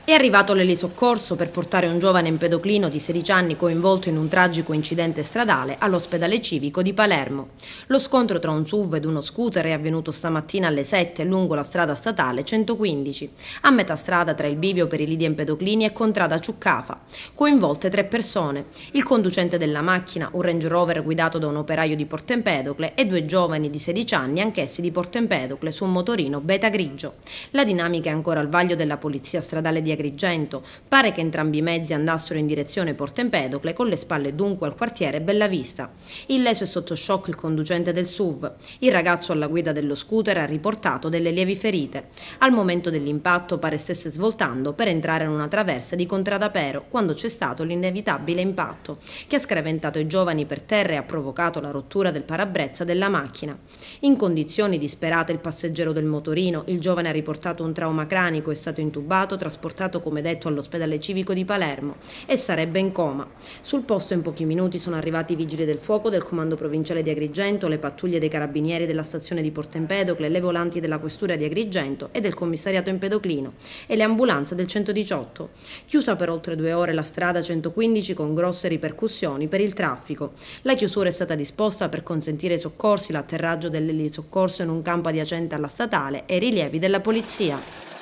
È arrivato l'elisoccorso per portare un giovane empedoclino di 16 anni coinvolto in un tragico incidente stradale all'ospedale civico di Palermo. Lo scontro tra un SUV ed uno scooter è avvenuto stamattina alle 7 lungo la strada statale 115, a metà strada tra il bivio per i lidi empedoclini e contrada Ciuccafa. Coinvolte 3 persone, il conducente della macchina, un Range Rover guidato da un operaio di Porto Empedocle, e 2 giovani di 16 anni, anch'essi di Porto Empedocle, su un motorino beta grigio. La dinamica è ancora al vaglio della polizia stradale di Agrigento. Pare che entrambi i mezzi andassero in direzione Porto Empedocle, con le spalle dunque al quartiere Bellavista. Illeso e sotto shock il conducente del SUV. Il ragazzo alla guida dello scooter ha riportato delle lievi ferite. Al momento dell'impatto pare stesse svoltando per entrare in una traversa di Contrada Pero, quando c'è stato l'inevitabile impatto, che ha screventato i giovani per terra e ha provocato la rottura del parabrezza della macchina. In condizioni disperate il passeggero del motorino, il giovane ha riportato un trauma cranico, è stato intubato, trasportato come detto all'ospedale civico di Palermo e sarebbe in coma. Sul posto in pochi minuti sono arrivati i vigili del fuoco del comando provinciale di Agrigento, le pattuglie dei carabinieri della stazione di Porto Empedocle, le volanti della questura di Agrigento e del commissariato empedoclino e le ambulanze del 118. Chiusa per oltre 2 ore la strada 115 con grosse ripercussioni per il traffico. La chiusura è stata disposta per consentire ai soccorsi l'atterraggio dell'elisoccorso in un campo adiacente alla statale e i rilievi della polizia.